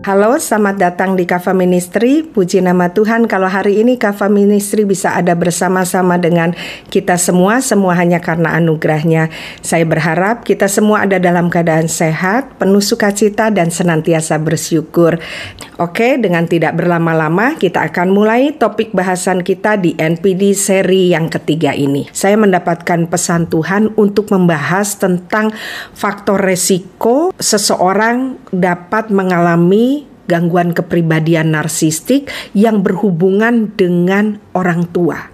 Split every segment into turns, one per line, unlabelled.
Halo, selamat datang di Kava Ministry. Puji nama Tuhan kalau hari ini Kava Ministry bisa ada bersama-sama dengan kita semua hanya karena anugerahnya. Saya berharap kita semua ada dalam keadaan sehat, penuh sukacita dan senantiasa bersyukur. Oke, dengan tidak berlama-lama kita akan mulai topik bahasan kita di NPD seri yang ketiga ini. Saya mendapatkan pesan Tuhan untuk membahas tentang faktor resiko seseorang dapat mengalami gangguan kepribadian narsistik yang berhubungan dengan orang tua.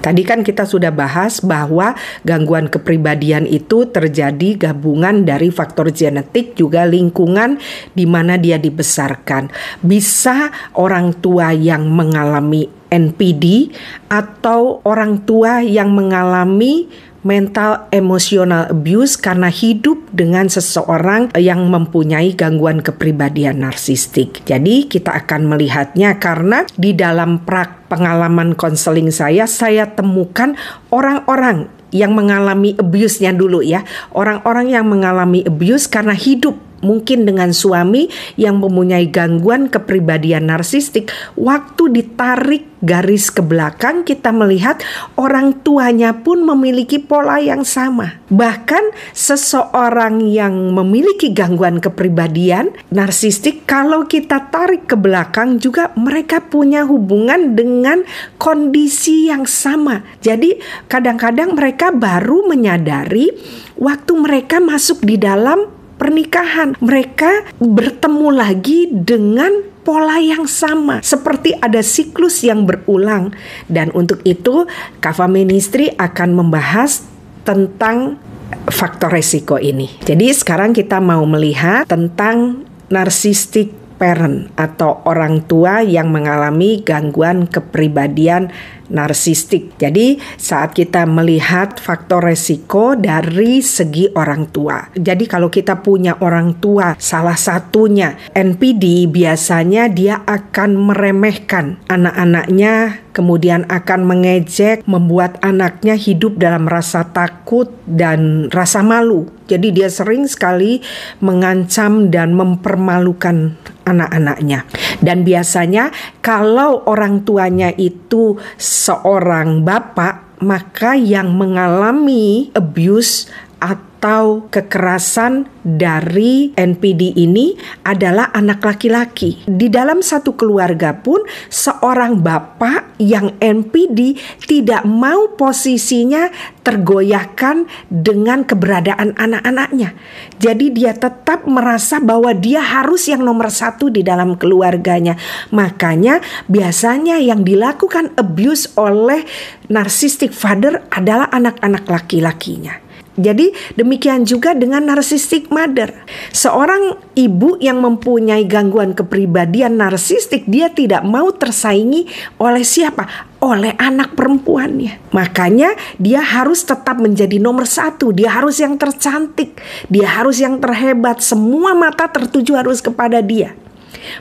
Tadi kan kita sudah bahas bahwa gangguan kepribadian itu terjadi gabungan dari faktor genetik juga lingkungan di mana dia dibesarkan. Bisa orang tua yang mengalami NPD atau orang tua yang mengalami mental emotional abuse karena hidup dengan seseorang yang mempunyai gangguan kepribadian narsistik. Jadi kita akan melihatnya karena di dalam pengalaman konseling saya temukan orang-orang yang mengalami abuse-nya dulu ya. Orang-orang yang mengalami abuse karena hidup mungkin dengan suami yang mempunyai gangguan kepribadian narsistik. Waktu ditarik garis ke belakang, kita melihat orang tuanya pun memiliki pola yang sama. Bahkan seseorang yang memiliki gangguan kepribadian narsistik, kalau kita tarik ke belakang juga mereka punya hubungan dengan kondisi yang sama. Jadi kadang-kadang mereka baru menyadari waktu mereka masuk di dalam pernikahan, mereka bertemu lagi dengan pola yang sama, seperti ada siklus yang berulang. Dan untuk itu Kava Ministry akan membahas tentang faktor resiko ini. Jadi sekarang kita mau melihat tentang narcissistic parent atau orang tua yang mengalami gangguan kepribadian narsistik. Jadi saat kita melihat faktor resiko dari segi orang tua. Jadi kalau kita punya orang tua, salah satunya NPD, biasanya dia akan meremehkan anak-anaknya, kemudian akan mengejek, membuat anaknya hidup dalam rasa takut dan rasa malu. Jadi dia sering sekali mengancam dan mempermalukan anak-anaknya. Dan biasanya kalau orang tuanya itu seorang bapak, maka yang mengalami abuse atau kekerasan dari NPD ini adalah anak laki-laki. Di dalam satu keluarga pun seorang bapak yang NPD tidak mau posisinya tergoyahkan dengan keberadaan anak-anaknya. Jadi dia tetap merasa bahwa dia harus yang nomor satu di dalam keluarganya. Makanya biasanya yang dilakukan abuse oleh narcissistic father adalah anak-anak laki-lakinya. Jadi demikian juga dengan narcissistic mother. Seorang ibu yang mempunyai gangguan kepribadian narsistik, dia tidak mau tersaingi oleh siapa? Oleh anak perempuannya. Makanya dia harus tetap menjadi nomor satu. Dia harus yang tercantik. Dia harus yang terhebat. Semua mata tertuju harus kepada dia.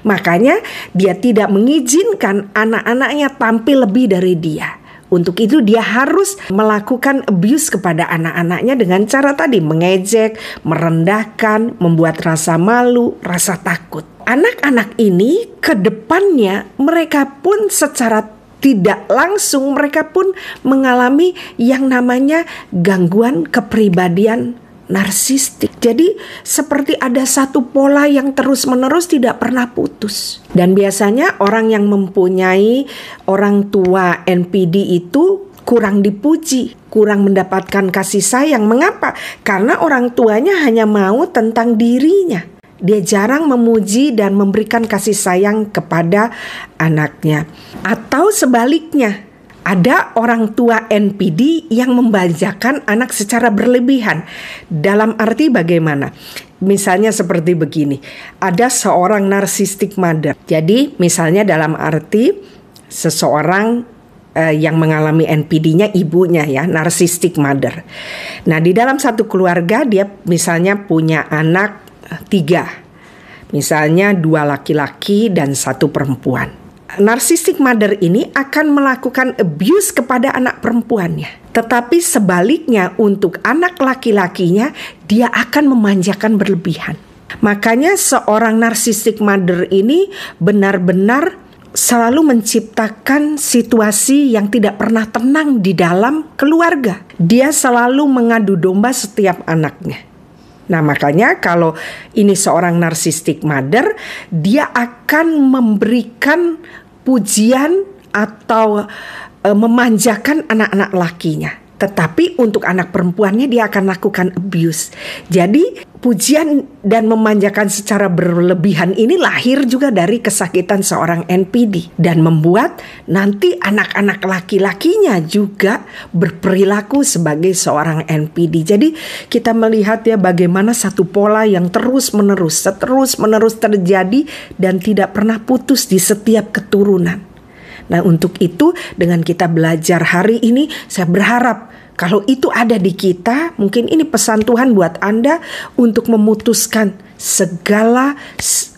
Makanya dia tidak mengizinkan anak-anaknya tampil lebih dari dia. Untuk itu dia harus melakukan abuse kepada anak-anaknya dengan cara tadi, mengejek, merendahkan, membuat rasa malu, rasa takut. Anak-anak ini ke depannya mereka pun secara tidak langsung mereka pun mengalami yang namanya gangguan kepribadian narsistik. Jadi seperti ada satu pola yang terus-menerus tidak pernah putus. Dan biasanya orang yang mempunyai orang tua NPD itu kurang dipuji, kurang mendapatkan kasih sayang. Mengapa? Karena orang tuanya hanya mau tentang dirinya. Dia jarang memuji dan memberikan kasih sayang kepada anaknya. Atau sebaliknya, ada orang tua NPD yang membajakan anak secara berlebihan. Dalam arti bagaimana? Misalnya seperti begini. Ada seorang narcissistic mother. Jadi misalnya dalam arti seseorang yang mengalami NPD-nya ibunya ya, narcissistic mother. Nah di dalam satu keluarga dia misalnya punya anak 3. Misalnya 2 laki-laki dan 1 perempuan. Narcissistic mother ini akan melakukan abuse kepada anak perempuannya. Tetapi sebaliknya untuk anak laki-lakinya dia akan memanjakan berlebihan. Makanya seorang narcissistic mother ini benar-benar selalu menciptakan situasi yang tidak pernah tenang di dalam keluarga. Dia selalu mengadu domba setiap anaknya. Nah, makanya kalau ini seorang narcissistic mother, dia akan memberikan pujian atau memanjakan anak-anak lakinya. Tetapi untuk anak perempuannya dia akan lakukan abuse. Jadi pujian dan memanjakan secara berlebihan ini lahir juga dari kesakitan seorang NPD. Dan membuat nanti anak-anak laki-lakinya juga berperilaku sebagai seorang NPD. Jadi kita melihat ya bagaimana satu pola yang terus-menerus terjadi dan tidak pernah putus di setiap keturunan. Nah, untuk itu dengan kita belajar hari ini, saya berharap kalau itu ada di kita, mungkin ini pesan Tuhan buat Anda untuk memutuskan segala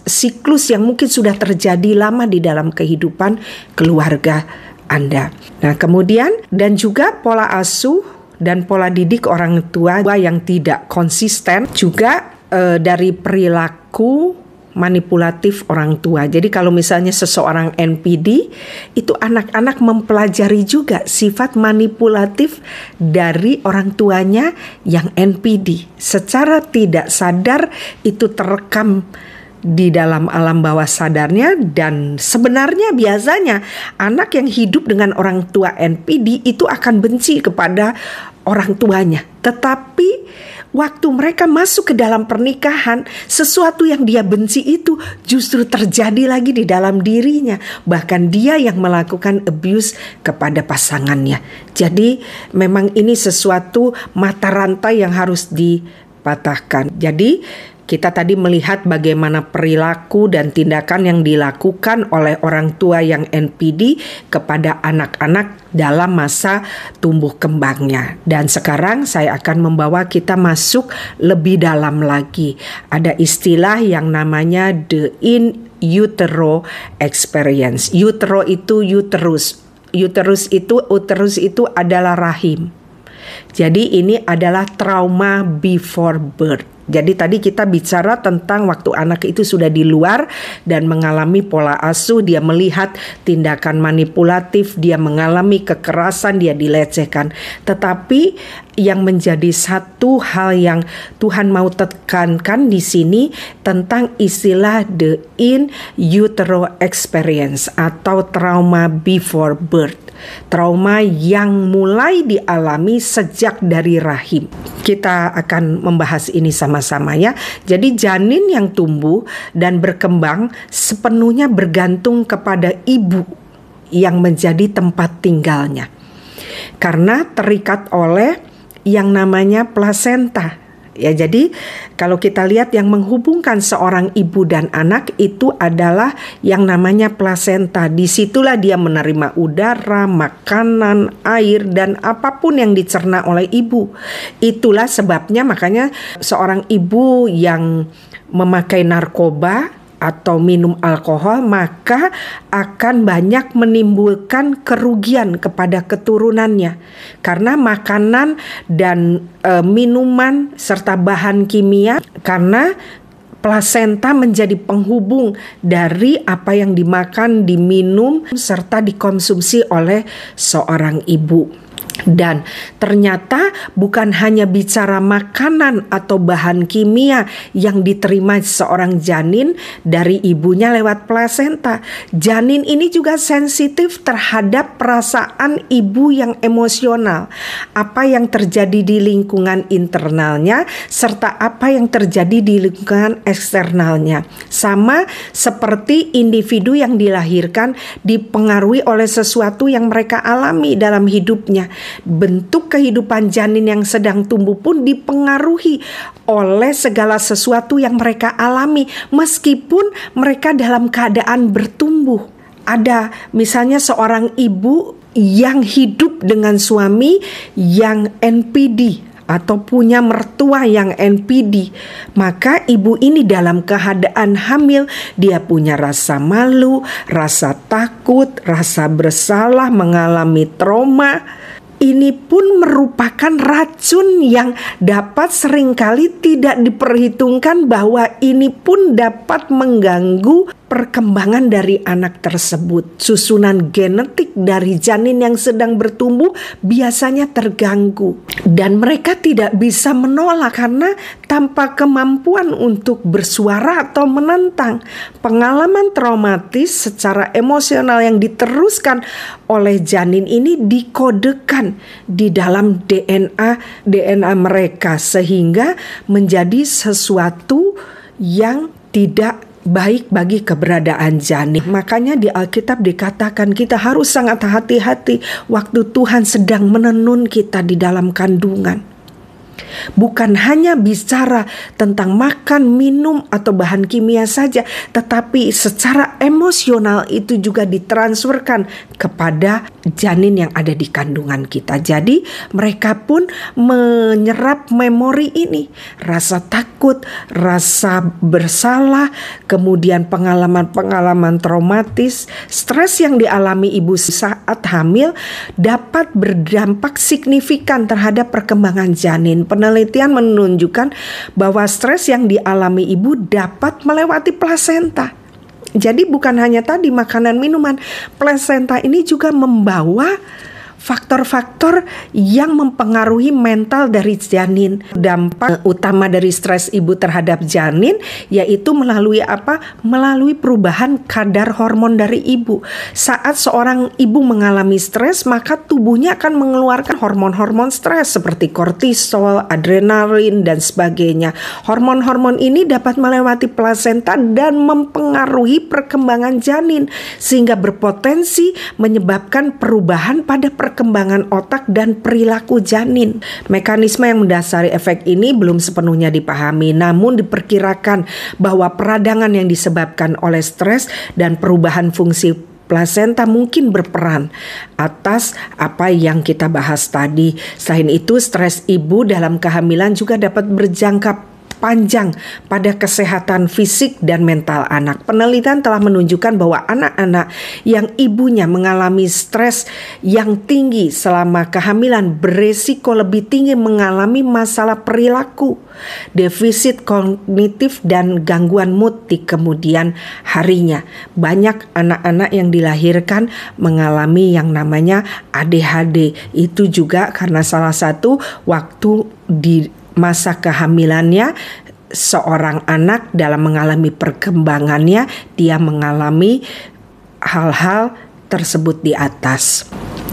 siklus yang mungkin sudah terjadi lama di dalam kehidupan keluarga Anda. Nah, kemudian dan juga pola asuh dan pola didik orang tua yang tidak konsisten juga dari perilaku manipulatif orang tua. Jadi kalau misalnya seseorang NPD, itu anak-anak mempelajari juga sifat manipulatif dari orang tuanya yang NPD. Secara tidak sadar itu terekam di dalam alam bawah sadarnya, dan sebenarnya biasanya anak yang hidup dengan orang tua NPD itu akan benci kepada orang tuanya. Tetapi waktu mereka masuk ke dalam pernikahan, sesuatu yang dia benci itu justru terjadi lagi di dalam dirinya. Bahkan dia yang melakukan abuse kepada pasangannya. Jadi memang ini sesuatu mata rantai yang harus dipatahkan. Jadi kita tadi melihat bagaimana perilaku dan tindakan yang dilakukan oleh orang tua yang NPD kepada anak-anak dalam masa tumbuh kembangnya. Dan sekarang saya akan membawa kita masuk lebih dalam lagi. Ada istilah yang namanya the in utero experience. Utero itu uterus. Uterus itu adalah rahim. Jadi ini adalah trauma before birth. Jadi tadi kita bicara tentang waktu anak itu sudah di luar dan mengalami pola asuh, dia melihat tindakan manipulatif, dia mengalami kekerasan, dia dilecehkan. Tetapi yang menjadi satu hal yang Tuhan mau tekankan di sini tentang istilah the in utero experience atau trauma before birth. Trauma yang mulai dialami sejak dari rahim. Kita akan membahas ini sama-sama ya. Jadi janin yang tumbuh dan berkembang sepenuhnya bergantung kepada ibu yang menjadi tempat tinggalnya. Karena terikat oleh yang namanya plasenta. Ya, jadi kalau kita lihat yang menghubungkan seorang ibu dan anak itu adalah yang namanya plasenta. Disitulah dia menerima udara, makanan, air, dan apapun yang dicerna oleh ibu. Itulah sebabnya makanya seorang ibu yang memakai narkoba atau minum alkohol maka akan banyak menimbulkan kerugian kepada keturunannya karena makanan dan minuman serta bahan kimia, karena plasenta menjadi penghubung dari apa yang dimakan, diminum serta dikonsumsi oleh seorang ibu. Dan ternyata bukan hanya bicara makanan atau bahan kimia yang diterima seorang janin dari ibunya lewat plasenta. Janin ini juga sensitif terhadap perasaan ibu yang emosional. Apa yang terjadi di lingkungan internalnya serta apa yang terjadi di lingkungan eksternalnya. Sama seperti individu yang dilahirkan dipengaruhi oleh sesuatu yang mereka alami dalam hidupnya. Bentuk kehidupan janin yang sedang tumbuh pun dipengaruhi oleh segala sesuatu yang mereka alami meskipun mereka dalam keadaan bertumbuh. Ada misalnya seorang ibu yang hidup dengan suami yang NPD atau punya mertua yang NPD, maka ibu ini dalam keadaan hamil dia punya rasa malu, rasa takut, rasa bersalah, mengalami trauma. ini pun merupakan racun yang dapat seringkali tidak diperhitungkan bahwa ini pun dapat mengganggu perkembangan dari anak tersebut. Susunan genetik dari janin yang sedang bertumbuh biasanya terganggu dan mereka tidak bisa menolak karena tanpa kemampuan untuk bersuara atau menentang. Pengalaman traumatis secara emosional yang diteruskan oleh janin ini dikodekan di dalam DNA mereka sehingga menjadi sesuatu yang tidak baik bagi keberadaan janin. Makanya di Alkitab dikatakan kita harus sangat hati-hati waktu Tuhan sedang menenun kita di dalam kandungan. Bukan hanya bicara tentang makan, minum, atau bahan kimia saja, tetapi secara emosional itu juga ditransferkan kepada janin yang ada di kandungan kita. Jadi mereka pun menyerap memori ini, rasa takut, rasa bersalah, kemudian pengalaman-pengalaman traumatis, stres yang dialami ibu saat hamil dapat berdampak signifikan terhadap perkembangan janin. Penelitian menunjukkan bahwa stres yang dialami ibu dapat melewati plasenta. Jadi bukan hanya tadi makanan minuman, plasenta ini juga membawa faktor-faktor yang mempengaruhi mental dari janin. Dampak utama dari stres ibu terhadap janin yaitu melalui apa? Melalui perubahan kadar hormon dari ibu. Saat seorang ibu mengalami stres, maka tubuhnya akan mengeluarkan hormon-hormon stres seperti kortisol, adrenalin, dan sebagainya. Hormon-hormon ini dapat melewati plasenta dan mempengaruhi perkembangan janin sehingga berpotensi menyebabkan perubahan pada perkembangan otak dan perilaku janin. Mekanisme yang mendasari efek ini belum sepenuhnya dipahami, namun diperkirakan bahwa peradangan yang disebabkan oleh stres dan perubahan fungsi plasenta mungkin berperan atas apa yang kita bahas tadi. Selain itu, stres ibu dalam kehamilan juga dapat berjangka panjang pada kesehatan fisik dan mental anak. Penelitian telah menunjukkan bahwa anak-anak yang ibunya mengalami stres yang tinggi selama kehamilan beresiko lebih tinggi mengalami masalah perilaku, defisit kognitif, dan gangguan mood di kemudian harinya. Banyak anak-anak yang dilahirkan mengalami yang namanya ADHD. Itu juga karena salah satu waktu di masa kehamilannya seorang anak dalam mengalami perkembangannya, dia mengalami hal-hal tersebut di atas.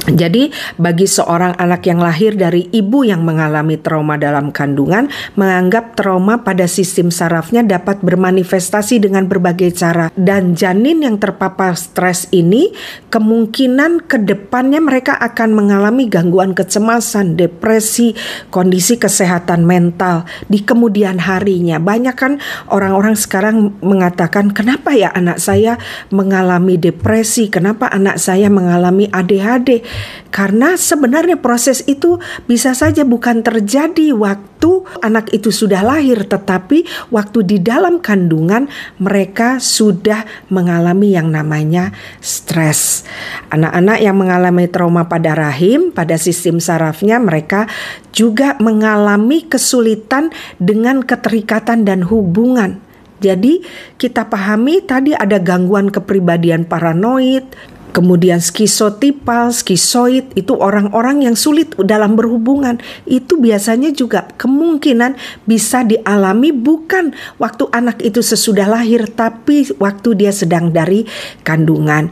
Jadi bagi seorang anak yang lahir dari ibu yang mengalami trauma dalam kandungan, menganggap trauma pada sistem sarafnya dapat bermanifestasi dengan berbagai cara. Dan janin yang terpapar stres ini kemungkinan ke depannya mereka akan mengalami gangguan kecemasan, depresi, kondisi kesehatan mental di kemudian harinya. Banyak kan orang-orang sekarang mengatakan, kenapa ya anak saya mengalami depresi, kenapa anak saya mengalami ADHD? Karena sebenarnya proses itu bisa saja bukan terjadi waktu anak itu sudah lahir, tetapi waktu di dalam kandungan mereka sudah mengalami yang namanya stres. Anak-anak yang mengalami trauma pada rahim, pada sistem sarafnya, mereka juga mengalami kesulitan dengan keterikatan dan hubungan. Jadi kita pahami tadi ada gangguan kepribadian paranoid, kemudian skisotipal, skizoid, itu orang-orang yang sulit dalam berhubungan. Itu biasanya juga kemungkinan bisa dialami bukan waktu anak itu sesudah lahir, tapi waktu dia sedang dari kandungan.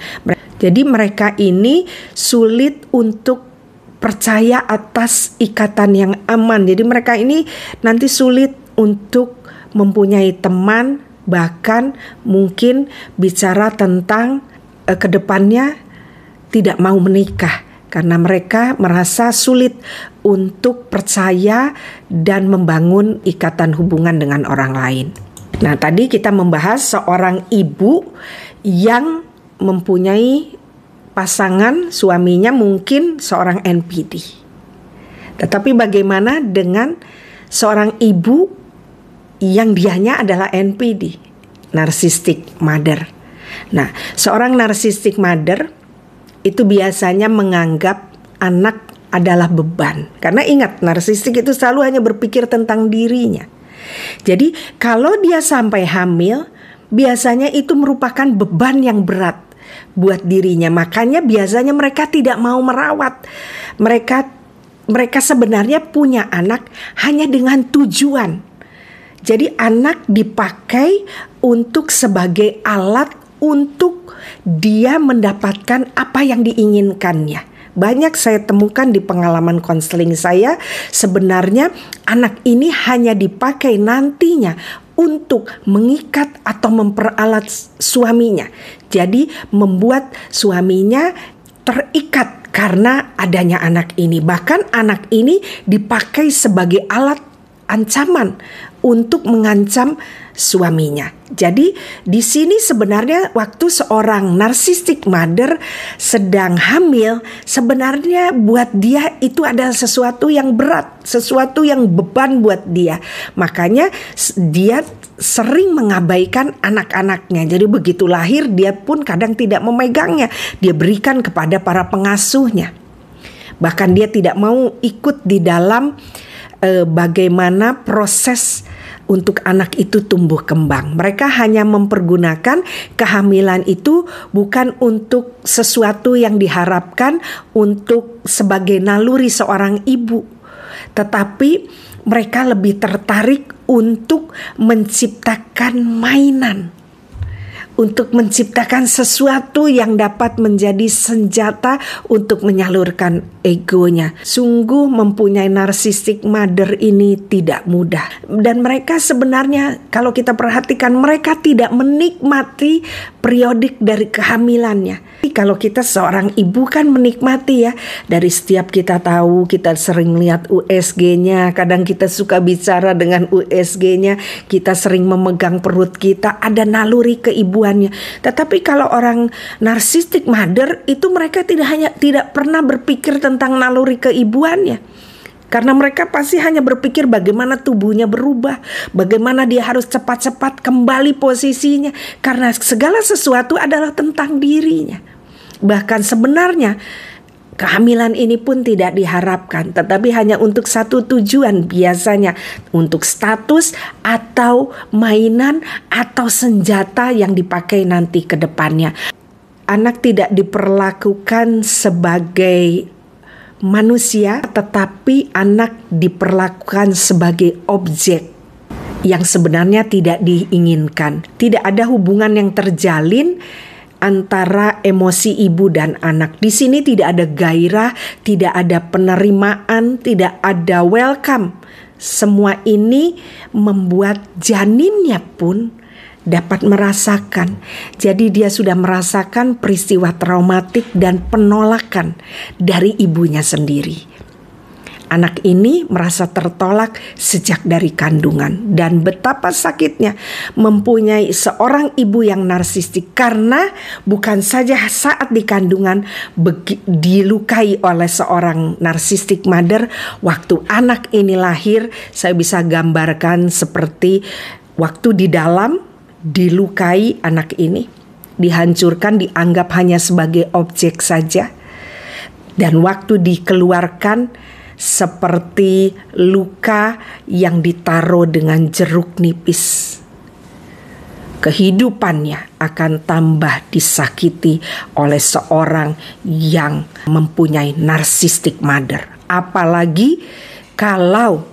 Jadi mereka ini sulit untuk percaya atas ikatan yang aman. Jadi mereka ini nanti sulit untuk mempunyai teman, bahkan mungkin bicara tentang kedepannya tidak mau menikah karena mereka merasa sulit untuk percaya dan membangun ikatan hubungan dengan orang lain. Nah, tadi kita membahas seorang ibu yang mempunyai pasangan, suaminya mungkin seorang NPD. Tetapi bagaimana dengan seorang ibu yang dianya adalah NPD, narcissistic mother? Nah, seorang narcissistic mother itu biasanya menganggap anak adalah beban. Karena ingat, narsistik itu selalu hanya berpikir tentang dirinya. Jadi kalau dia sampai hamil, biasanya itu merupakan beban yang berat buat dirinya. Makanya biasanya mereka tidak mau merawat. Mereka sebenarnya punya anak hanya dengan tujuan. Jadi anak dipakai untuk sebagai alat untuk dia mendapatkan apa yang diinginkannya. Banyak saya temukan di pengalaman konseling saya, sebenarnya anak ini hanya dipakai nantinya untuk mengikat atau memperalat suaminya. Jadi membuat suaminya terikat karena adanya anak ini. Bahkan anak ini dipakai sebagai alat ancaman untuk mengancam suaminya. Jadi di sini sebenarnya waktu seorang narcissistic mother sedang hamil, sebenarnya buat dia itu adalah sesuatu yang berat, sesuatu yang beban buat dia. Makanya dia sering mengabaikan anak-anaknya. Jadi begitu lahir dia pun kadang tidak memegangnya, dia berikan kepada para pengasuhnya. Bahkan dia tidak mau ikut di dalam bagaimana proses untuk anak itu tumbuh kembang. Mereka hanya mempergunakan kehamilan itu bukan untuk sesuatu yang diharapkan untuk sebagai naluri seorang ibu, tetapi mereka lebih tertarik untuk menciptakan mainan, untuk menciptakan sesuatu yang dapat menjadi senjata untuk menyalurkan egonya. Sungguh mempunyai narcissistic mother ini tidak mudah. Dan mereka sebenarnya kalau kita perhatikan, mereka tidak menikmati periodik dari kehamilannya. Kalau kita seorang ibu kan menikmati ya. Dari setiap kita tahu, kita sering lihat USG-nya. Kadang kita suka bicara dengan USG-nya. Kita sering memegang perut kita. Ada naluri keibuannya. Tetapi kalau orang narcissistic mother itu mereka tidak pernah berpikir tentang naluri keibuannya. Karena mereka pasti hanya berpikir bagaimana tubuhnya berubah, bagaimana dia harus cepat-cepat kembali posisinya. Karena segala sesuatu adalah tentang dirinya. Bahkan sebenarnya kehamilan ini pun tidak diharapkan, tetapi hanya untuk satu tujuan, biasanya untuk status atau mainan atau senjata yang dipakai nanti ke depannya. Anak tidak diperlakukan sebagai manusia, tetapi anak diperlakukan sebagai objek yang sebenarnya tidak diinginkan. Tidak ada hubungan yang terjalin antara emosi ibu dan anak. Di sini tidak ada gairah, tidak ada penerimaan, tidak ada welcome. Semua ini membuat janinnya pun dapat merasakan. Jadi dia sudah merasakan peristiwa traumatik dan penolakan dari ibunya sendiri. Anak ini merasa tertolak sejak dari kandungan. Dan betapa sakitnya mempunyai seorang ibu yang narsistik. Karena bukan saja saat di kandungan dilukai oleh seorang narcissistic mother. Waktu anak ini lahir, saya bisa gambarkan seperti waktu di dalam dilukai anak ini, dihancurkan, dianggap hanya sebagai objek saja. Dan waktu dikeluarkan seperti luka yang ditaruh dengan jeruk nipis. Kehidupannya akan tambah disakiti oleh seorang yang mempunyai narcissistic mother. Apalagi kalau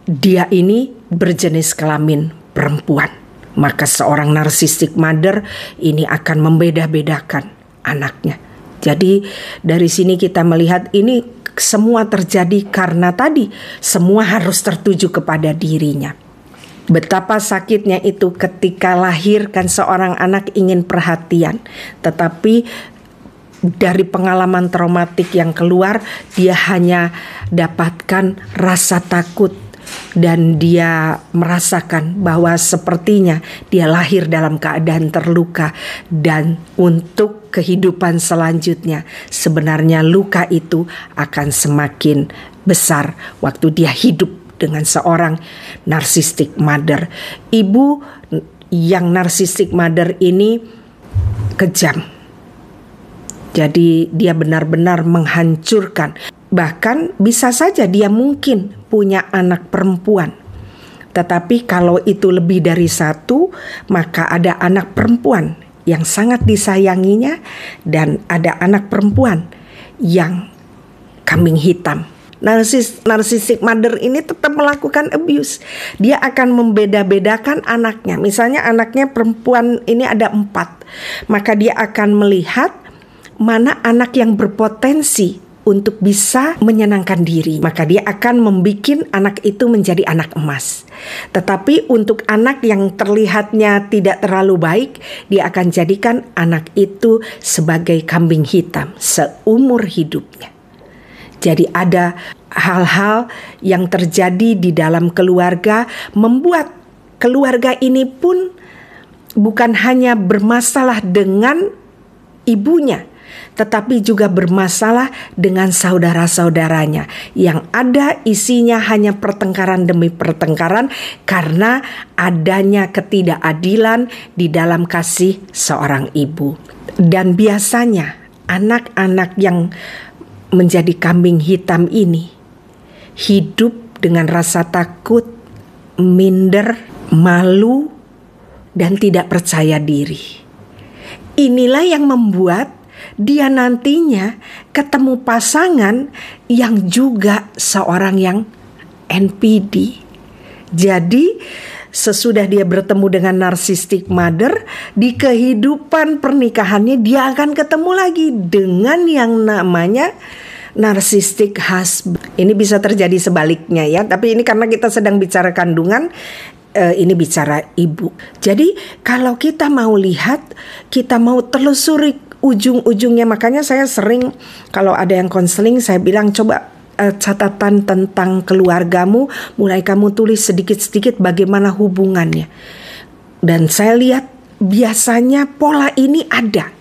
dia ini berjenis kelamin perempuan. Maka seorang narcissistic mother ini akan membeda-bedakan anaknya. Jadi dari sini kita melihat ini semua terjadi karena tadi semua harus tertuju kepada dirinya. Betapa sakitnya itu ketika lahir kan seorang anak ingin perhatian, tetapi dari pengalaman traumatik yang keluar dia hanya dapatkan rasa takut. Dan dia merasakan bahwa sepertinya dia lahir dalam keadaan terluka. Dan untuk kehidupan selanjutnya sebenarnya luka itu akan semakin besar waktu dia hidup dengan seorang narcissistic mother. Ibu yang narcissistic mother ini kejam. Jadi dia benar-benar menghancurkan Bahkan bisa saja dia mungkin punya anak perempuan. Tetapi kalau itu lebih dari satu, maka ada anak perempuan yang sangat disayanginya dan ada anak perempuan yang kambing hitam. Narcissistic mother ini tetap melakukan abuse. Dia akan membeda-bedakan anaknya. Misalnya anaknya perempuan ini ada 4, maka dia akan melihat mana anak yang berpotensi untuk bisa menyenangkan diri. Maka dia akan membuat anak itu menjadi anak emas. Tetapi untuk anak yang terlihatnya tidak terlalu baik, dia akan jadikan anak itu sebagai kambing hitam seumur hidupnya. Jadi ada hal-hal yang terjadi di dalam keluarga membuat keluarga ini pun bukan hanya bermasalah dengan ibunya, tetapi juga bermasalah dengan saudara-saudaranya yang ada isinya hanya pertengkaran demi pertengkaran karena adanya ketidakadilan di dalam kasih seorang ibu. Dan biasanya anak-anak yang menjadi kambing hitam ini hidup dengan rasa takut, minder, malu, dan tidak percaya diri. Inilah yang membuat dia nantinya ketemu pasangan yang juga seorang yang NPD. Jadi sesudah dia bertemu dengan narcissistic mother, di kehidupan pernikahannya dia akan ketemu lagi dengan yang namanya narcissistic husband. Ini bisa terjadi sebaliknya ya, tapi ini karena kita sedang bicara kandungan, ini bicara ibu. Jadi kalau kita mau lihat, kita mau telusuri ujung-ujungnya, makanya saya sering kalau ada yang konseling saya bilang coba catatan tentang keluargamu, mulai kamu tulis sedikit-sedikit bagaimana hubungannya. Dan saya lihat biasanya pola ini ada.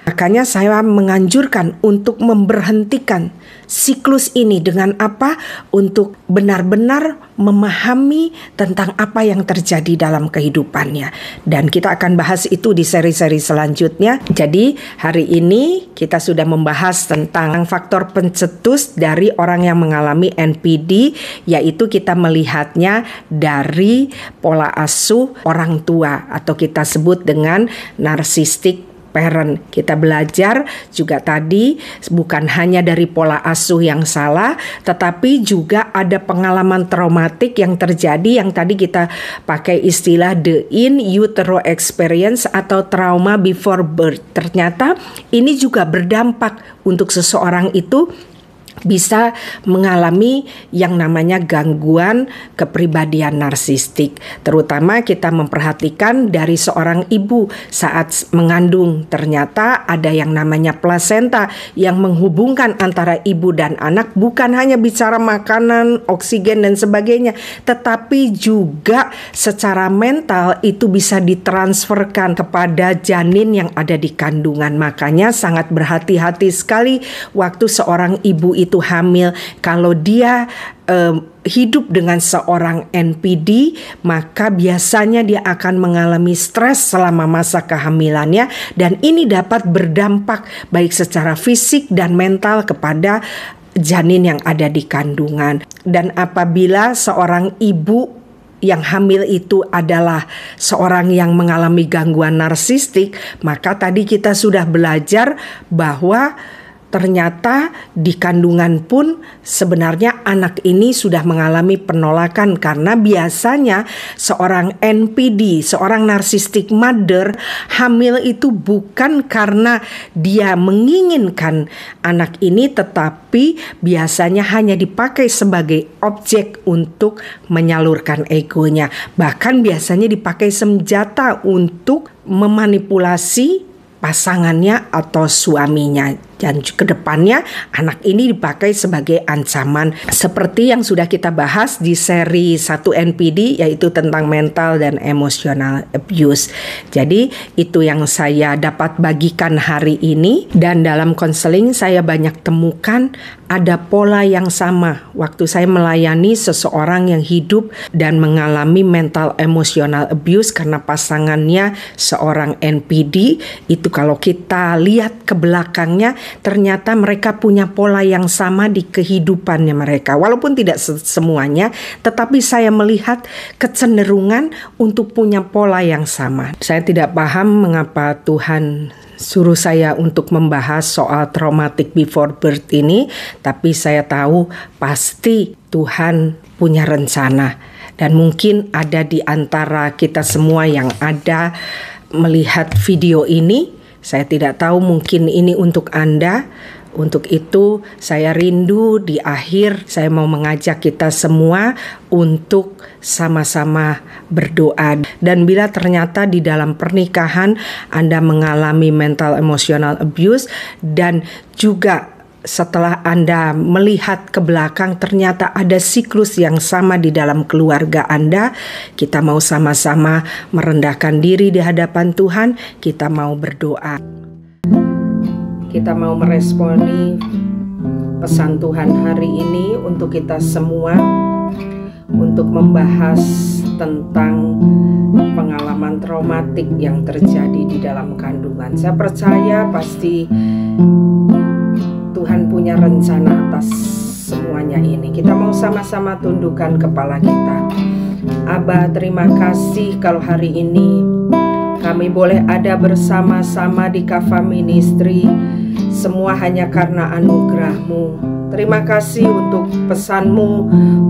Makanya saya menganjurkan untuk memberhentikan siklus ini dengan apa? Untuk benar-benar memahami tentang apa yang terjadi dalam kehidupannya. Dan kita akan bahas itu di seri-seri selanjutnya. Jadi hari ini kita sudah membahas tentang faktor pencetus dari orang yang mengalami NPD, yaitu kita melihatnya dari pola asuh orang tua atau kita sebut dengan narcissistic parent. Kita belajar juga tadi bukan hanya dari pola asuh yang salah, tetapi juga ada pengalaman traumatik yang terjadi yang tadi kita pakai istilah the in utero experience atau trauma before birth. Ternyata ini juga berdampak untuk seseorang itu bisa mengalami yang namanya gangguan kepribadian narsistik. Terutama kita memperhatikan dari seorang ibu saat mengandung, ternyata ada yang namanya plasenta yang menghubungkan antara ibu dan anak, bukan hanya bicara makanan, oksigen dan sebagainya, tetapi juga secara mental itu bisa ditransferkan kepada janin yang ada di kandungan. Makanya sangat berhati-hati sekali waktu seorang ibu itu hamil. Kalau dia hidup dengan seorang NPD, maka biasanya dia akan mengalami stres selama masa kehamilannya, dan ini dapat berdampak baik secara fisik dan mental kepada janin yang ada di kandungan. Dan apabila seorang ibu yang hamil itu adalah seorang yang mengalami gangguan narsistik, maka tadi kita sudah belajar bahwa ternyata di kandungan pun sebenarnya anak ini sudah mengalami penolakan, karena biasanya seorang NPD, seorang narcissistic mother hamil itu bukan karena dia menginginkan anak ini, tetapi biasanya hanya dipakai sebagai objek untuk menyalurkan egonya. Bahkan biasanya dipakai senjata untuk memanipulasi pasangannya atau suaminya. Dan kedepannya anak ini dipakai sebagai ancaman seperti yang sudah kita bahas di seri 1 NPD, yaitu tentang mental dan emotional abuse. Jadi itu yang saya dapat bagikan hari ini, dan dalam konseling saya banyak temukan ada pola yang sama waktu saya melayani seseorang yang hidup dan mengalami mental emotional abuse karena pasangannya seorang NPD. Itu kalau kita lihat ke belakangnya, ternyata mereka punya pola yang sama di kehidupannya mereka. Walaupun tidak semuanya, tetapi saya melihat kecenderungan untuk punya pola yang sama. Saya tidak paham mengapa Tuhan suruh saya untuk membahas soal traumatic before birth ini, tapi saya tahu pasti Tuhan punya rencana. Dan mungkin ada di antara kita semua yang ada melihat video ini. Saya tidak tahu, mungkin ini untuk Anda. Untuk itu saya rindu di akhir saya mau mengajak kita semua untuk sama-sama berdoa. Dan bila ternyata di dalam pernikahan Anda mengalami mental emotional abuse dan juga setelah Anda melihat ke belakang ternyata ada siklus yang sama di dalam keluarga Anda, kita mau sama-sama merendahkan diri di hadapan Tuhan, kita mau berdoa. Kita mau meresponi pesan Tuhan hari ini untuk kita semua, untuk membahas tentang pengalaman traumatik yang terjadi di dalam kandungan. Saya percaya pasti Tuhan punya rencana atas semuanya ini. Kita mau sama-sama tundukkan kepala kita. Aba, terima kasih kalau hari ini kami boleh ada bersama-sama di Kava Ministry. Semua hanya karena anugerah-Mu. Terima kasih untuk pesan-Mu.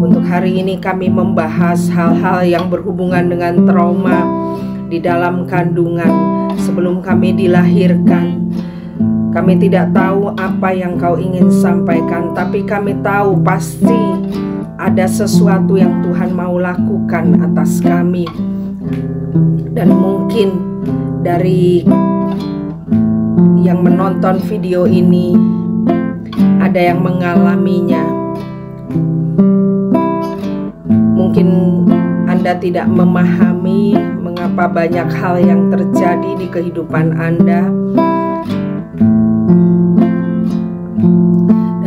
Untuk hari ini kami membahas hal-hal yang berhubungan dengan trauma di dalam kandungan sebelum kami dilahirkan. Kami tidak tahu apa yang Kau ingin sampaikan, tapi kami tahu pasti ada sesuatu yang Tuhan mau lakukan atas kami. Dan mungkin dari yang menonton video ini ada yang mengalaminya. Mungkin Anda tidak memahami mengapa banyak hal yang terjadi di kehidupan Anda,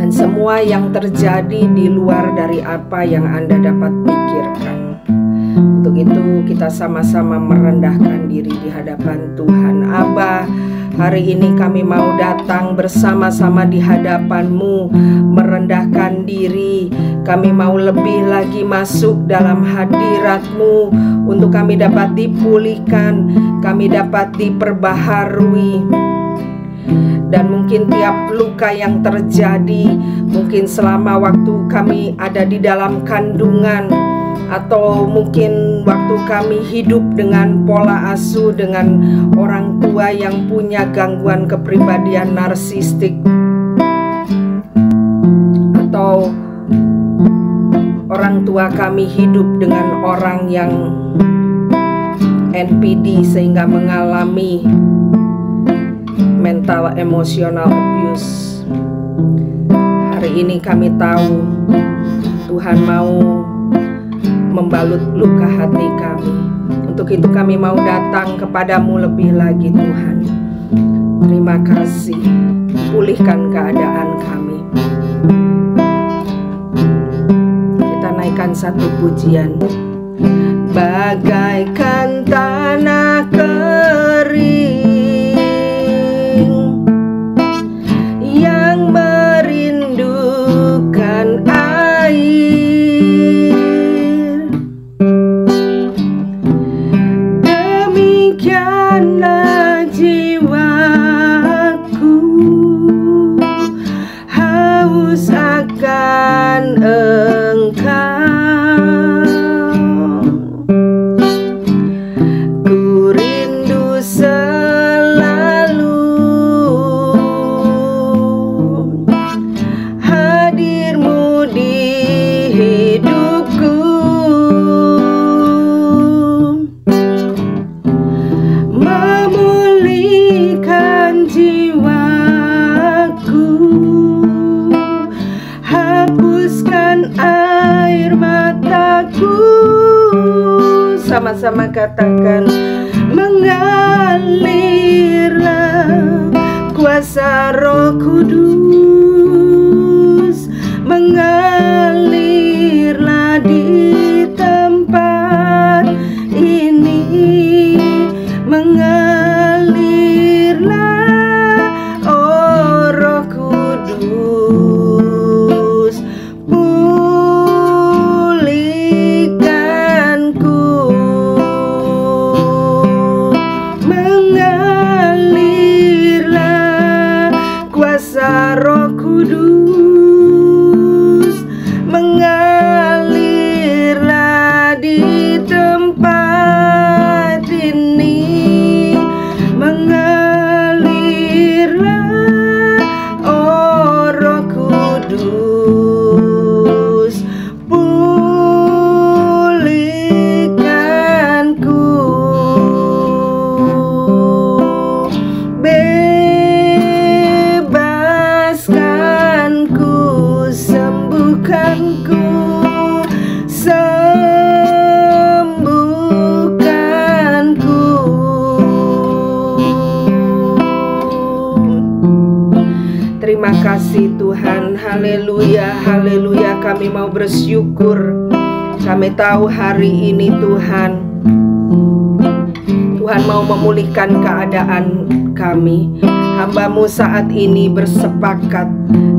dan semua yang terjadi di luar dari apa yang Anda dapat pikirkan. Untuk itu kita sama-sama merendahkan diri di hadapan Tuhan. Aba, hari ini kami mau datang bersama-sama di hadapan-Mu, merendahkan diri. Kami mau lebih lagi masuk dalam hadirat-Mu untuk kami dapat dipulihkan, kami dapat diperbaharui. Dan mungkin tiap luka yang terjadi, mungkin selama waktu kami ada di dalam kandungan, atau mungkin waktu kami hidup dengan pola asuh dengan orang tua yang punya gangguan kepribadian narsistik, atau orang tua kami hidup dengan orang yang NPD sehingga mengalami mental emotional abuse. Hari ini kami tahu Tuhan mau membalut luka hati kami. Untuk itu kami mau datang kepadamu lebih lagi Tuhan. Terima kasih, pulihkan keadaan kami. Kita naikkan satu pujian. Bagaikan tanah kering yang merindukan air, demikianlah jiwaku haus akan Engkau. Ku rindu selalu hadir-Mu di hidupku, memulihkan jiwaku, hapuskan air mataku. Sama-sama katakan, mengalirlah kuasa Roh Kudus, mengalirlah di tempat ini, mengalirlah, oh Roh kasih Tuhan. Haleluya, haleluya. Kami mau bersyukur. Kami tahu hari ini Tuhan mau memulihkan keadaan kami. Hamba-Mu saat ini bersepakat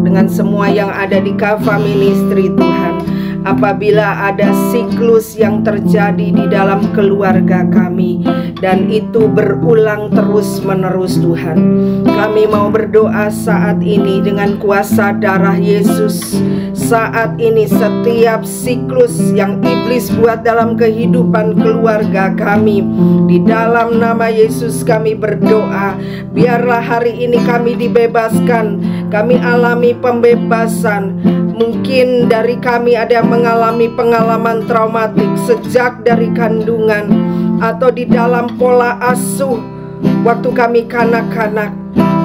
dengan semua yang ada di Kava Ministry Tuhan. Apabila ada siklus yang terjadi di dalam keluarga kami dan itu berulang terus-menerus Tuhan, kami mau berdoa saat ini dengan kuasa darah Yesus. Saat ini setiap siklus yang iblis buat dalam kehidupan keluarga kami, di dalam nama Yesus kami berdoa, biarlah hari ini kami dibebaskan, kami alami pembebasan. Mungkin dari kami ada yang mengalami pengalaman traumatik sejak dari kandungan atau di dalam pola asuh waktu kami kanak-kanak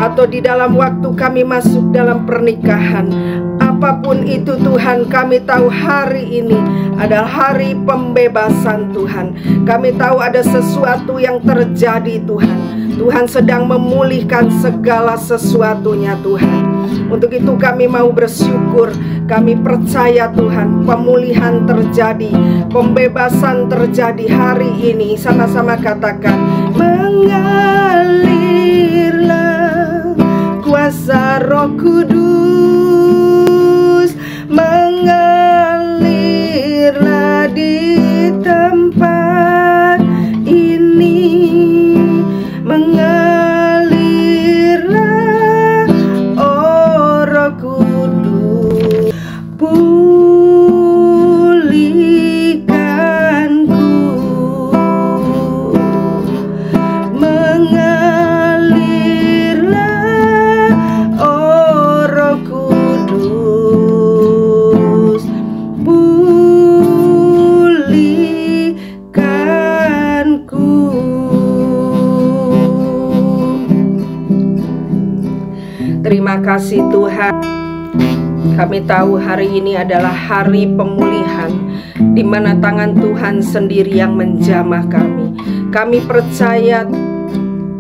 atau di dalam waktu kami masuk dalam pernikahan. Apapun itu Tuhan, kami tahu hari ini adalah hari pembebasan Tuhan. Kami tahu ada sesuatu yang terjadi Tuhan. Tuhan sedang memulihkan segala sesuatunya Tuhan. Untuk itu kami mau bersyukur. Kami percaya Tuhan, pemulihan terjadi, pembebasan terjadi hari ini. Sama-sama katakan, mengalirlah kuasa Roh Kudus, mengalirlah di tempat ini, mengalirlah oh Roh Kudus, pulihkanku, mengalirlah oh Roh Kudus, pulihkanku. Terima kasih Tuhan. Kami tahu hari ini adalah hari pemulihan, di mana tangan Tuhan sendiri yang menjamah kami. Kami percaya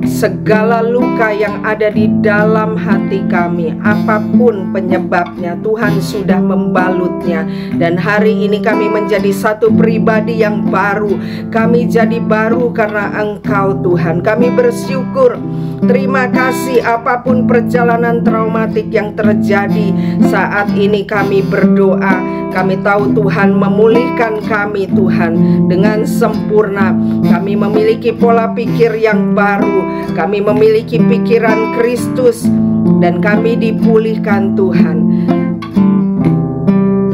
segala luka yang ada di dalam hati kami, apapun penyebabnya, Tuhan sudah membalutnya. Dan hari ini kami menjadi satu pribadi yang baru. Kami jadi baru karena Engkau Tuhan. Kami bersyukur. Terima kasih. Apapun perjalanan traumatik yang terjadi saat ini, kami berdoa. Kami tahu Tuhan memulihkan kami Tuhan dengan sempurna. Kami memiliki pola pikir yang baru. Kami memiliki pikiran Kristus dan kami dipulihkan Tuhan.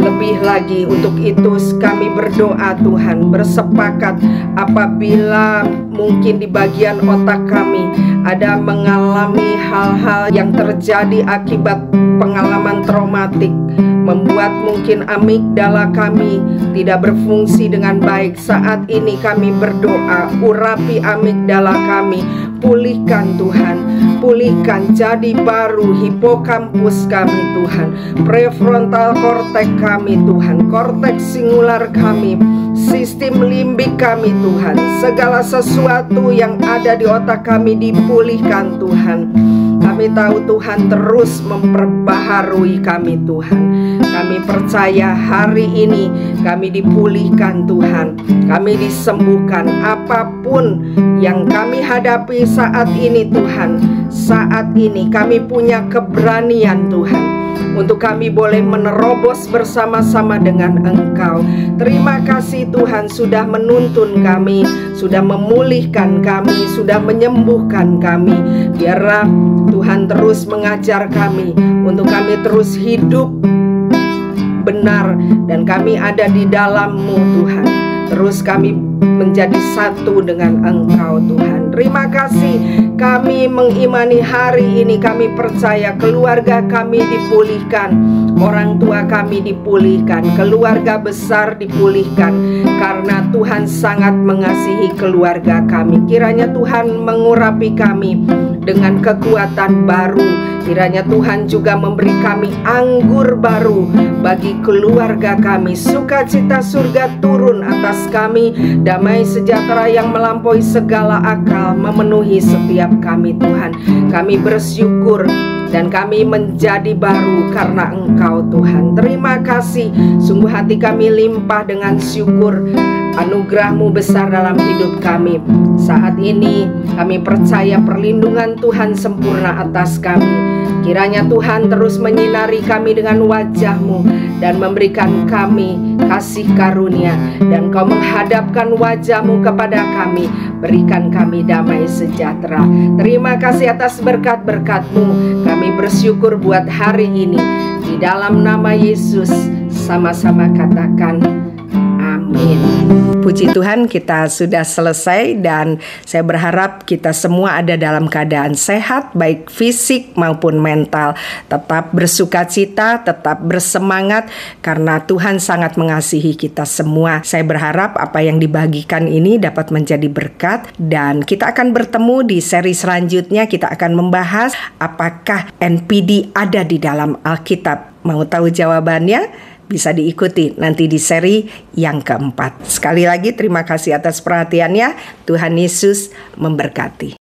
Lebih lagi untuk itu kami berdoa Tuhan, bersepakat apabila mungkin di bagian otak kami ada mengalami hal-hal yang terjadi akibat pengalaman traumatik, membuat mungkin amigdala kami tidak berfungsi dengan baik. Saat ini kami berdoa, urapi amigdala kami, pulihkan Tuhan, pulihkan jadi baru hipokampus kami Tuhan, prefrontal cortex kami Tuhan, korteks singular kami, sistem limbik kami Tuhan, segala sesuatu yang ada di otak kami dipulihkan Tuhan. Kami tahu Tuhan terus memperbaharui kami Tuhan. Kami percaya hari ini kami dipulihkan Tuhan, kami disembuhkan. Apapun yang kami hadapi saat ini Tuhan, saat ini kami punya keberanian Tuhan untuk kami boleh menerobos bersama-sama dengan Engkau. Terima kasih Tuhan sudah menuntun kami, sudah memulihkan kami, sudah menyembuhkan kami. Biarlah Tuhan terus mengajar kami untuk kami terus hidup benar dan kami ada di dalam-Mu Tuhan. Terus kami menjadi satu dengan Engkau Tuhan. Terima kasih. Kami mengimani hari ini, kami percaya keluarga kami dipulihkan, orang tua kami dipulihkan, keluarga besar dipulihkan, karena Tuhan sangat mengasihi keluarga kami. Kiranya Tuhan mengurapi kami dengan kekuatan baru. Kiranya Tuhan juga memberi kami anggur baru bagi keluarga kami. Sukacita surga turun atas kami, damai sejahtera yang melampaui segala akal memenuhi setiap kami Tuhan. Kami bersyukur dan kami menjadi baru karena Engkau Tuhan. Terima kasih, sungguh hati kami limpah dengan syukur. Anugerah-Mu besar dalam hidup kami. Saat ini kami percaya perlindungan Tuhan sempurna atas kami. Kiranya Tuhan terus menyinari kami dengan wajah-Mu dan memberikan kami kasih karunia, dan Kau menghadapkan wajah-Mu kepada kami, berikan kami damai sejahtera. Terima kasih atas berkat-berkat-Mu. Kami bersyukur buat hari ini. Di dalam nama Yesus sama-sama katakan amin. Puji Tuhan, kita sudah selesai dan saya berharap kita semua ada dalam keadaan sehat, baik fisik maupun mental. Tetap bersukacita, tetap bersemangat karena Tuhan sangat mengasihi kita semua. Saya berharap apa yang dibagikan ini dapat menjadi berkat, dan kita akan bertemu di seri selanjutnya. Kita akan membahas apakah NPD ada di dalam Alkitab. Mau tahu jawabannya? Bisa diikuti nanti di seri yang keempat. Sekali lagi terima kasih atas perhatiannya. Tuhan Yesus memberkati.